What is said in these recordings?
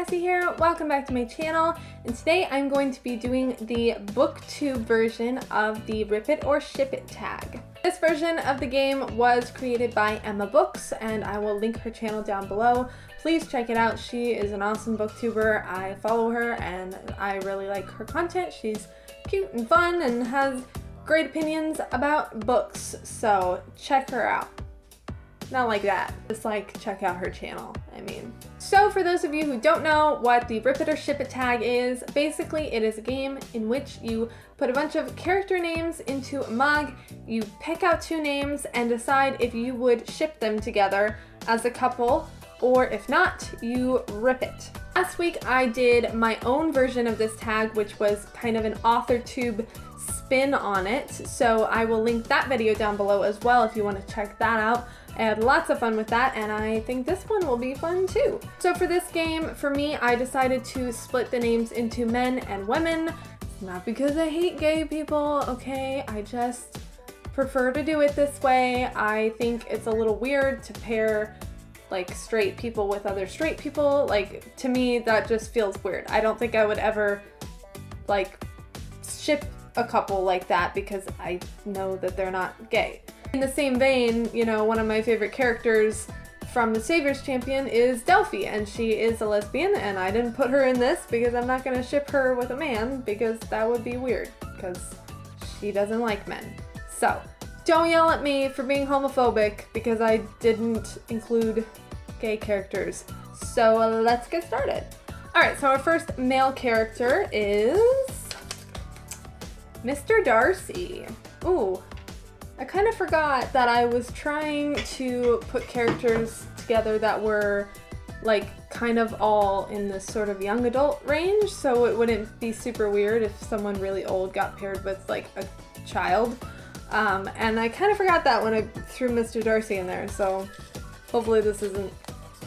Cassie here, welcome back to my channel, and today I'm going to be doing the BookTube version of the Rip It or Ship It tag. This version of the game was created by Emma Books, and I will link her channel down below. Please check it out. She is an awesome booktuber. I follow her and I really like her content. She's cute and fun and has great opinions about books, so check her out. Not like that, just like check out her channel, I mean. So for those of you who don't know what the Rip It or Ship It tag is, basically it is a game in which you put a bunch of character names into a mug, you pick out two names and decide if you would ship them together as a couple, or if not, you rip it. Last week I did my own version of this tag, which was kind of an AuthorTube spin on it, so I will link that video down below as well if you want to check that out. I had lots of fun with that, and I think this one will be fun too. So for this game, for me, I decided to split the names into men and women. Not because I hate gay people, okay? I just prefer to do it this way. I think it's a little weird to pair like straight people with other straight people. Like, to me, that just feels weird. I don't think I would ever like ship a couple like that because I know that they're not gay. In the same vein, you know, one of my favorite characters from the Savior's Champion is Delphi, and she is a lesbian, and I didn't put her in this because I'm not gonna ship her with a man because that would be weird because she doesn't like men. So don't yell at me for being homophobic because I didn't include gay characters. So let's get started. Alright, so our first male character is Mr. Darcy. Ooh. I kind of forgot that I was trying to put characters together that were like kind of all in this sort of young adult range, so it wouldn't be super weird if someone really old got paired with like a child. And I kind of forgot that when I threw Mr. Darcy in there, so hopefully this isn't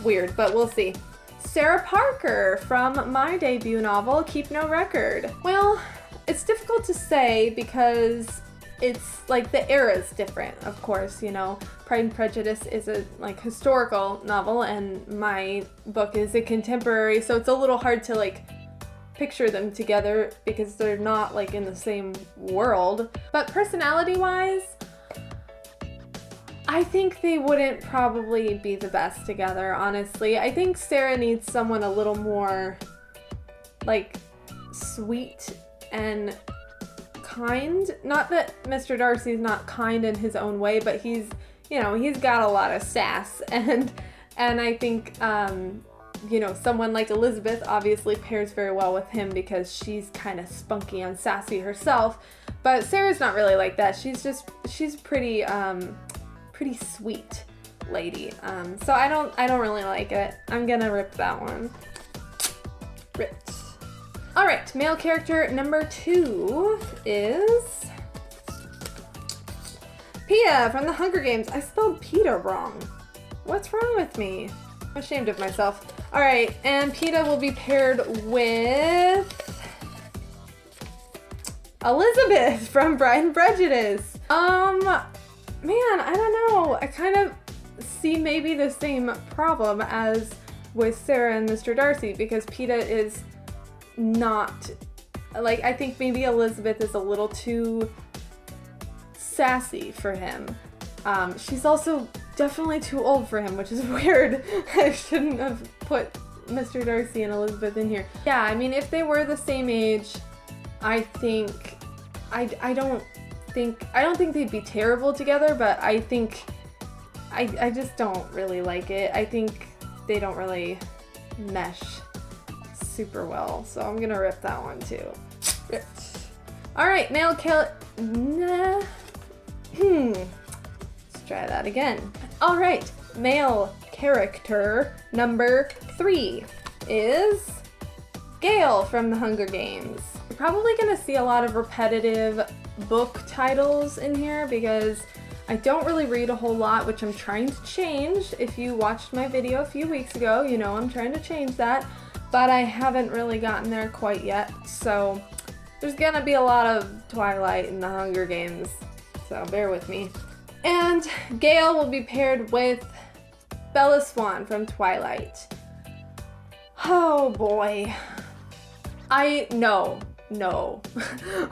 weird, but we'll see. Sarah Parker from my debut novel, Keep No Record. Well, it's difficult to say because it's like the era is different, of course, you know. Pride and Prejudice is a like historical novel and my book is a contemporary, so it's a little hard to like picture them together because they're not like in the same world. But personality-wise, I think they wouldn't probably be the best together, honestly. I think Sarah needs someone a little more like sweet and kind. Not that Mr. Darcy's not kind in his own way, but he's, you know, he's got a lot of sass, and I think you know, someone like Elizabeth obviously pairs very well with him because she's kind of spunky and sassy herself, but Sarah's not really like that. She's pretty pretty sweet lady. So I don't really like it. I'm gonna rip that one. Ripped. Alright, male character number 2 is Peeta from the Hunger Games. I spelled Peeta wrong. What's wrong with me? I'm ashamed of myself. Alright, and Peeta will be paired with Elizabeth from Pride and Prejudice. Man, I don't know. I kind of see maybe the same problem as with Sarah and Mr. Darcy because Peeta is not, like, I think maybe Elizabeth is a little too sassy for him. She's also definitely too old for him, which is weird. I shouldn't have put Mr. Darcy and Elizabeth in here. Yeah, I mean, if they were the same age, I think, I don't think they'd be terrible together, but I think, I just don't really like it. I think they don't really mesh super well, so I'm gonna rip that one too. Ripped. Alright, male let's try that again. Alright, male character number 3 is Gale from the Hunger Games. You're probably gonna see a lot of repetitive book titles in here because I don't really read a whole lot, which I'm trying to change. If you watched my video a few weeks ago, you know I'm trying to change that. But I haven't really gotten there quite yet, so there's gonna be a lot of Twilight in the Hunger Games, so bear with me. And Gale will be paired with Bella Swan from Twilight. Oh boy. No.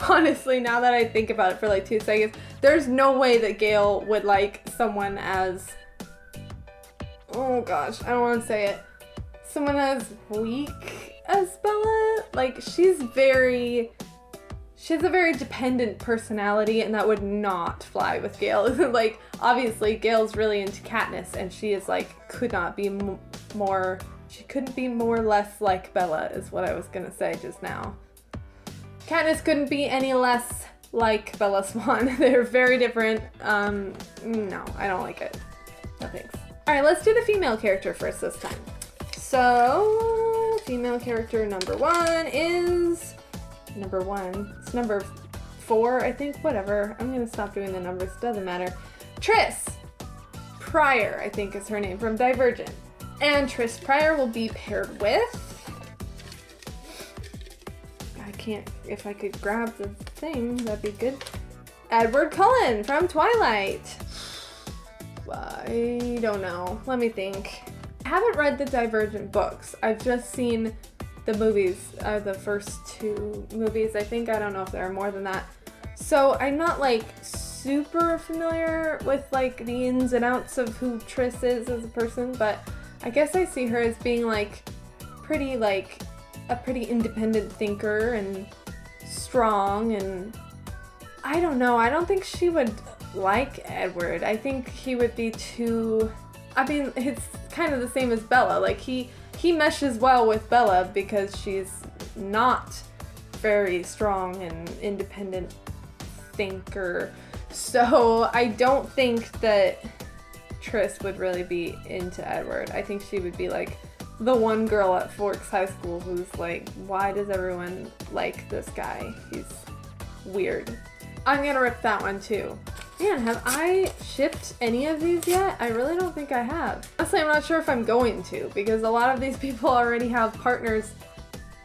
Honestly, now that I think about it for like 2 seconds, there's no way that Gale would like someone as, oh gosh, I don't want to say it, someone as weak as Bella. Like, she has a very dependent personality, and that would not fly with Gale. Like, obviously Gale's really into Katniss, and she is like, she couldn't be more less like Bella is what I was gonna say just now. Katniss couldn't be any less like Bella Swan. They're very different. No, I don't like it. No thanks. Alright, let's do the female character first this time. So, female character number 1 is... Number 1. It's number 4, I think. Whatever. I'm gonna stop doing the numbers. Doesn't matter. Tris Pryor, I think is her name, from Divergent. And Tris Pryor will be paired with... if I could grab the thing, that'd be good. Edward Cullen from Twilight. I don't know. Let me think. I haven't read the Divergent books. I've just seen the movies, the first 2 movies, I think. I don't know if there are more than that. So I'm not like super familiar with like the ins and outs of who Tris is as a person, but I guess I see her as being like a pretty independent thinker and strong, and I don't know, I don't think she would like Edward. I think he would be too, I mean, it's kind of the same as Bella. Like, he meshes well with Bella because she's not very strong and independent thinker. So I don't think that Tris would really be into Edward. I think she would be like the one girl at Forks High School who's like, why does everyone like this guy? He's weird. I'm gonna rip that one too. Man, have I shipped any of these yet? I really don't think I have. Honestly, I'm not sure if I'm going to, because a lot of these people already have partners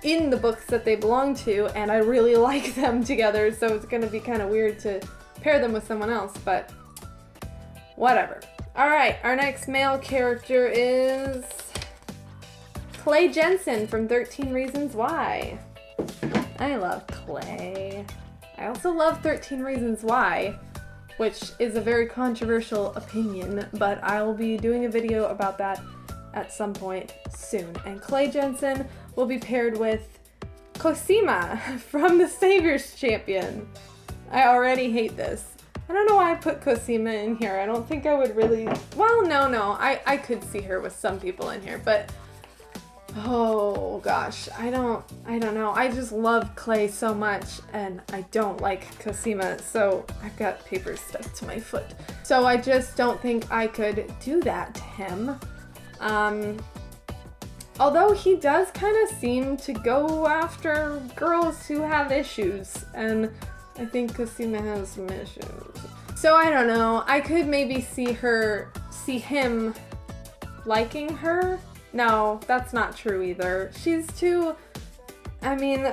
in the books that they belong to, and I really like them together, so it's gonna be kind of weird to pair them with someone else, but whatever. Alright, our next male character is Clay Jensen from 13 Reasons Why. I love Clay. I also love 13 Reasons Why, which is a very controversial opinion, but I will be doing a video about that at some point soon. And Clay Jensen will be paired with Cosima from The Savior's Champion. I already hate this. I don't know why I put Cosima in here. I don't think I would really... Well, no. I could see her with some people in here, but... Oh gosh, I don't know. I just love Clay so much, and I don't like Cosima, so I've got papers stuck to my foot. So I just don't think I could do that to him. Although he does kind of seem to go after girls who have issues, and I think Cosima has some issues. So I don't know. I could maybe see him liking her. No, that's not true either. She's too... I mean,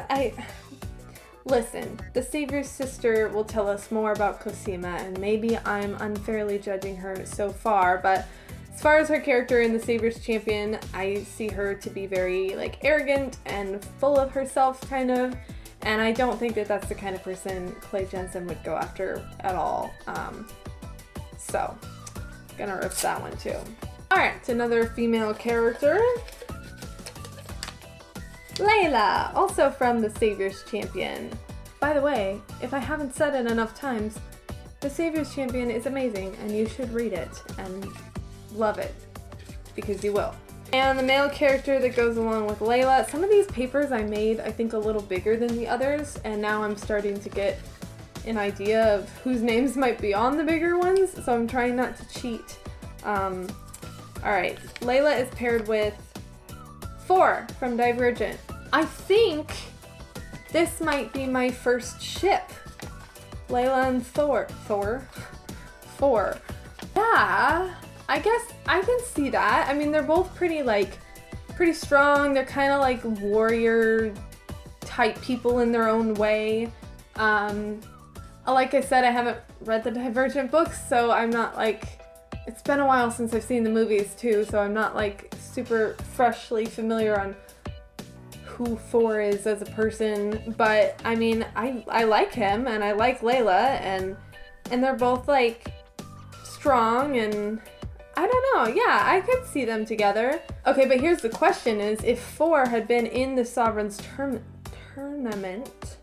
Listen, the Savior's sister will tell us more about Cosima, and maybe I'm unfairly judging her so far, but as far as her character in The Savior's Champion, I see her to be very, like, arrogant and full of herself, kind of, and I don't think that that's the kind of person Clay Jensen would go after at all. So, gonna rip that one too. Alright, another female character. Layla, also from The Savior's Champion. By the way, if I haven't said it enough times, The Savior's Champion is amazing, and you should read it and love it, because you will. And the male character that goes along with Layla, some of these papers I made, I think, a little bigger than the others, and now I'm starting to get an idea of whose names might be on the bigger ones, so I'm trying not to cheat. Alright, Layla is paired with 4 from Divergent. I think this might be my first ship. Layla and Thor. 4. Yeah, I guess I can see that. I mean, they're both pretty strong. They're kind of like warrior type people in their own way. Like I said, I haven't read the Divergent books, so I'm not like... It's been a while since I've seen the movies too, so I'm not like super freshly familiar on who 4 is as a person, but I mean, I like him and I like Layla, and they're both like strong, and I don't know, yeah, I could see them together. Okay, but here's the question is, if 4 had been in the Sovereign's tournament,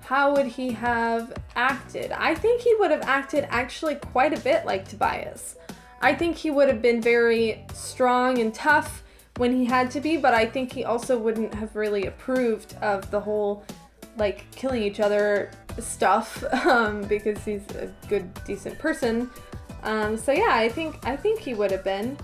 how would he have acted? I think he would have acted actually quite a bit like Tobias. I think he would have been very strong and tough when he had to be, but I think he also wouldn't have really approved of the whole like killing each other stuff because he's a good, decent person. So yeah, I think he would have been.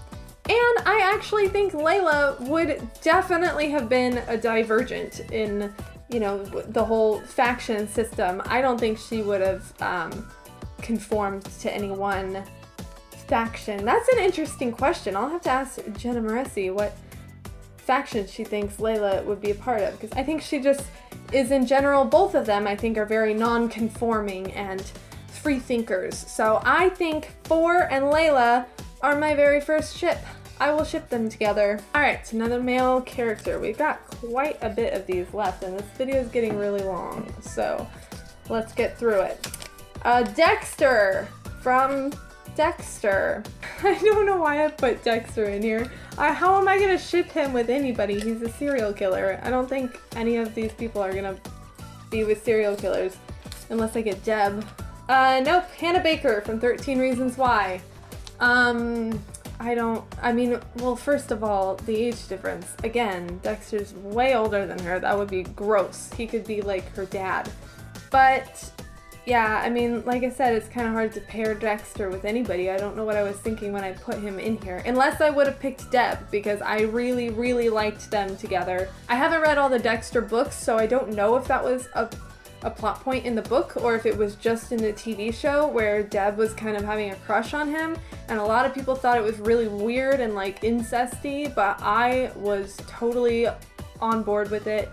And I actually think Layla would definitely have been a divergent in, you know, the whole faction system. I don't think she would have conformed to any one faction. That's an interesting question. I'll have to ask Jenna Moresi what faction she thinks Layla would be a part of, because I think she just is, in general, both of them I think are very non-conforming and free thinkers. So I think 4 and Layla are my very first ship. I will ship them together. Alright, another male character. We've got quite a bit of these left, and this video is getting really long, so let's get through it. Dexter from Dexter. I don't know why I put Dexter in here. How am I gonna ship him with anybody? He's a serial killer. I don't think any of these people are gonna be with serial killers unless I get Deb. Nope, Hannah Baker from 13 Reasons Why. I mean, well, first of all, the age difference. Again, Dexter's way older than her. That would be gross. He could be like her dad. But yeah, I mean, like I said, it's kind of hard to pair Dexter with anybody. I don't know what I was thinking when I put him in here. Unless I would have picked Deb, because I really, really liked them together. I haven't read all the Dexter books, so I don't know if that was a plot point in the book or if it was just in the TV show where Deb was kind of having a crush on him, and a lot of people thought it was really weird and like incesty, but I was totally on board with it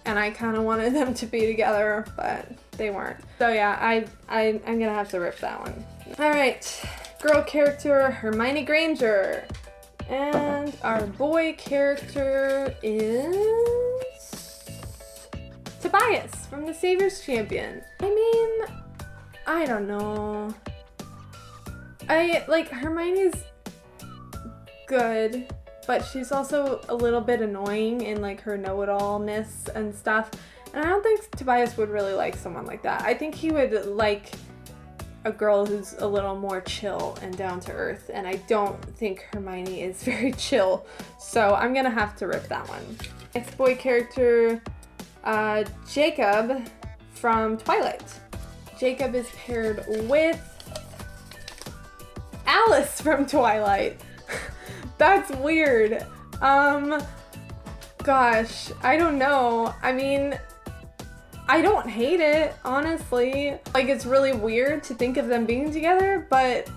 and I kind of wanted them to be together, but they weren't. So yeah, I'm gonna have to rip that one. Alright, girl character Hermione Granger, and our boy character is Tobias from the Savior's Champion. I mean, I don't know. Hermione's good, but she's also a little bit annoying in like her know-it-all-ness and stuff. And I don't think Tobias would really like someone like that. I think he would like a girl who's a little more chill and down to earth, and I don't think Hermione is very chill. So I'm gonna have to rip that one. Next boy character, Jacob from Twilight. Jacob is paired with Alice from Twilight. That's weird. Gosh, I don't know. I mean, I don't hate it, honestly. Like, it's really weird to think of them being together, but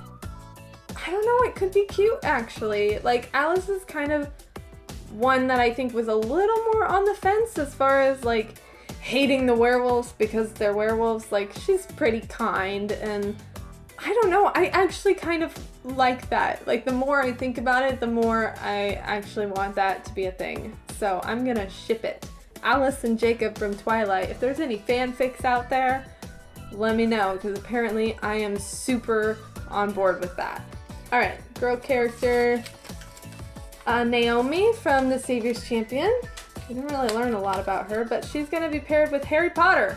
I don't know, it could be cute, actually. Like, Alice is kind of one that I think was a little more on the fence as far as like hating the werewolves because they're werewolves. Like, she's pretty kind, and I don't know, I actually kind of like that. Like, the more I think about it, the more I actually want that to be a thing. So I'm gonna ship it. Alice and Jacob from Twilight. If there's any fanfics out there, let me know, because apparently I am super on board with that. Alright, girl character Naomi from the Savior's Champion. We didn't really learn a lot about her, but she's gonna be paired with Harry Potter.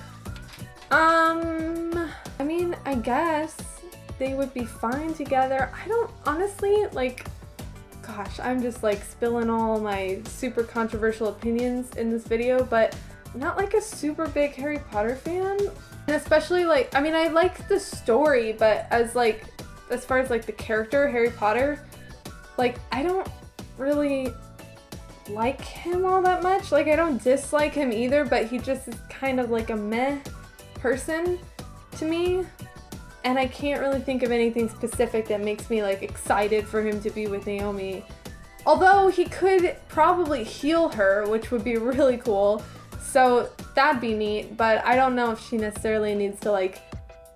I mean, I guess they would be fine together. I don't, honestly, like, gosh, I'm just like spilling all my super controversial opinions in this video, but I'm not like a super big Harry Potter fan. And especially like, I mean, I like the story, but as far as like the character, Harry Potter, like, I don't really like him all that much. Like, I don't dislike him either, but he just is kind of like a meh person to me. And I can't really think of anything specific that makes me like excited for him to be with Naomi. Although he could probably heal her, which would be really cool. So that'd be neat, but I don't know if she necessarily needs to like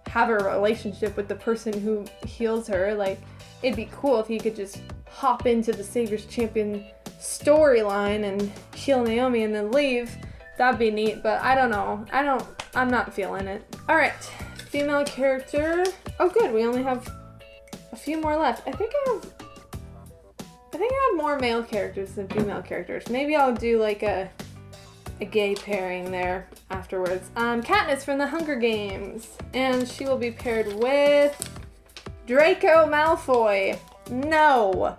have a relationship with the person who heals her. Like, it'd be cool if he could just hop into the Savior's Champion storyline and heal Naomi and then leave, that'd be neat, but I don't know. I'm not feeling it. All right, female character. Oh good, we only have a few more left. I think I have more male characters than female characters. Maybe I'll do like a gay pairing there afterwards. Katniss from the Hunger Games, and she will be paired with Draco Malfoy. No.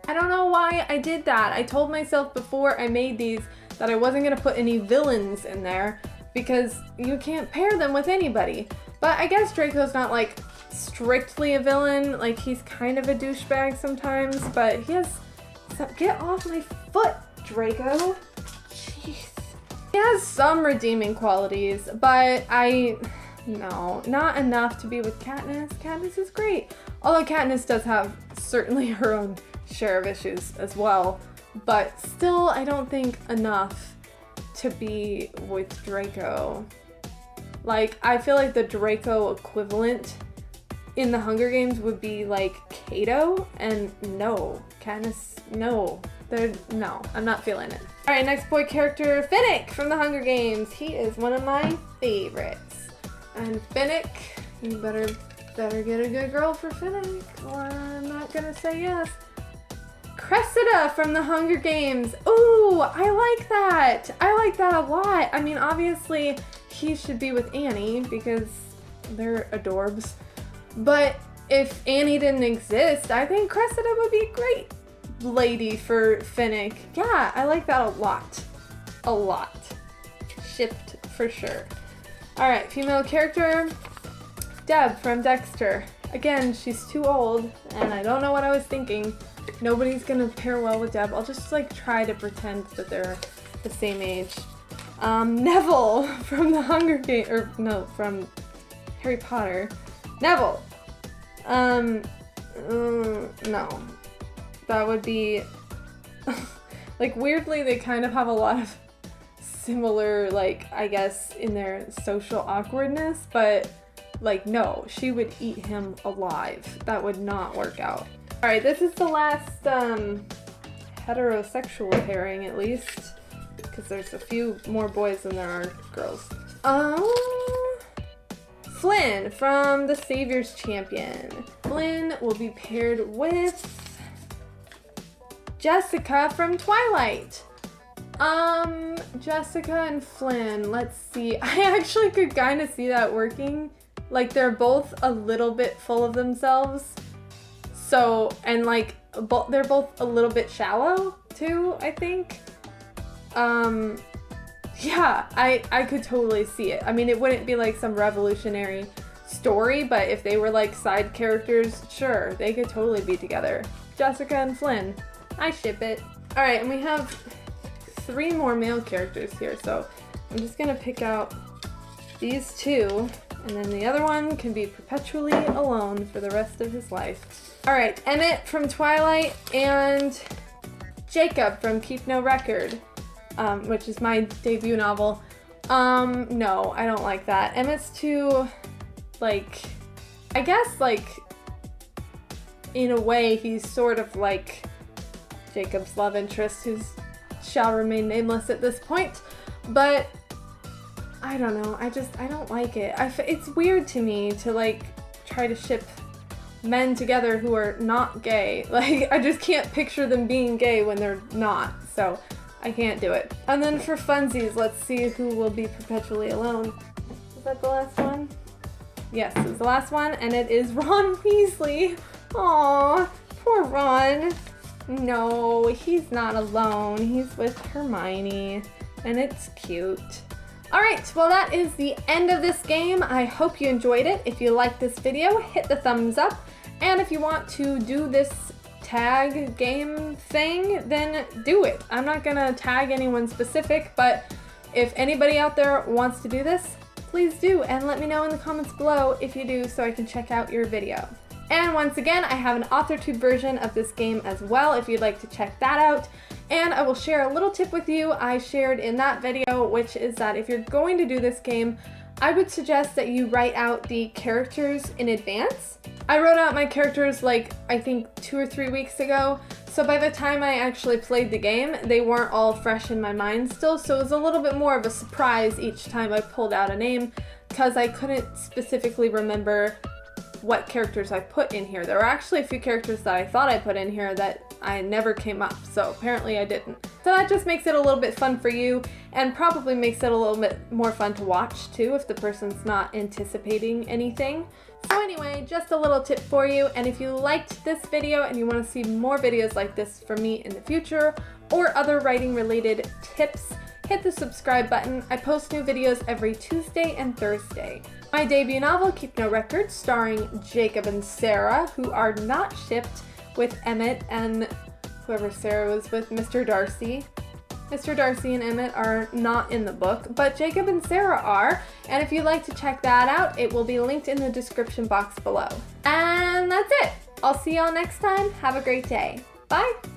I don't know why I did that. I told myself before I made these that I wasn't gonna put any villains in there because you can't pair them with anybody. But I guess Draco's not like strictly a villain. Like he's kind of a douchebag sometimes, but he has some, get off my foot, Draco. Jeez. He has some redeeming qualities, but no, not enough to be with Katniss. Katniss is great. Although Katniss does have certainly her own share of issues as well, but still I don't think enough to be with Draco. Like, I feel like the Draco equivalent in the Hunger Games would be like Cato, and no, Katniss, no. No, I'm not feeling it. All right, next boy character, Finnick from the Hunger Games. He is one of my favorites. And Finnick, you better get a good girl for Finnick, or I'm not gonna say yes. Cressida from the Hunger Games. Ooh, I like that. I like that a lot. I mean, obviously, he should be with Annie because they're adorbs. But if Annie didn't exist, I think Cressida would be a great lady for Finnick. Yeah, I like that a lot. A lot. Shipped for sure. All right, female character, Deb from Dexter. Again, she's too old, and I don't know what I was thinking. Nobody's gonna pair well with Deb. I'll just like try to pretend that they're the same age. Neville from the Hunger Games, or no, from Harry Potter. Neville. No. That would be, like, weirdly, they kind of have a lot of similar, like, I guess, in their social awkwardness, but, like, no, she would eat him alive. That would not work out. All right, this is the last heterosexual pairing, at least, because there's a few more boys than there are girls. Flynn from The Savior's Champion. Flynn will be paired with Jessica from Twilight. Jessica and Flynn, let's see. I actually could kind of see that working. Like, they're both a little bit full of themselves. So, and like, they're both a little bit shallow too, I think. Yeah, I could totally see it. I mean, it wouldn't be like some revolutionary story, but if they were like side characters, sure, they could totally be together. Jessica and Flynn, I ship it. All right, and we have 3 more male characters here, so I'm just gonna pick out these 2, and then the other one can be perpetually alone for the rest of his life. All right, Emmett from Twilight and Jacob from Keep No Record, which is my debut novel. No, I don't like that. Emmett's too, like, I guess, like, in a way, he's sort of like Jacob's love interest, who shall remain nameless at this point, but I don't know, I don't like it. It's weird to me to, like, try to ship men together who are not gay. Like, I just can't picture them being gay when they're not, so I can't do it. And then for funsies, let's see who will be perpetually alone. Is that the last one? Yes, it's the last one, and it is Ron Weasley. Aww, poor Ron. No, he's not alone. He's with Hermione, and it's cute. All right, well, that is the end of this game. I hope you enjoyed it. If you liked this video, hit the thumbs up. And if you want to do this tag game thing, then do it. I'm not gonna tag anyone specific, but if anybody out there wants to do this, please do, and let me know in the comments below if you do, so I can check out your video. And once again, I have an AuthorTube version of this game as well if you'd like to check that out. And I will share a little tip with you I shared in that video, which is that if you're going to do this game, I would suggest that you write out the characters in advance. I wrote out my characters like, I think 2 or 3 weeks ago, so by the time I actually played the game, they weren't all fresh in my mind still, so it was a little bit more of a surprise each time I pulled out a name, because I couldn't specifically remember what characters I put in here. There were actually a few characters that I thought I put in here that I never came up, so apparently I didn't. So that just makes it a little bit fun for you, and probably makes it a little bit more fun to watch too if the person's not anticipating anything. So anyway, just a little tip for you, and if you liked this video and you want to see more videos like this from me in the future, or other writing related tips, hit the subscribe button. I post new videos every Tuesday and Thursday. My debut novel, Keep No Records, starring Jacob and Sarah, who are not shipped with Emmett and whoever Sarah was with, Mr. Darcy. Mr. Darcy and Emmett are not in the book, but Jacob and Sarah are, and if you'd like to check that out, it will be linked in the description box below. And that's it! I'll see y'all next time. Have a great day. Bye!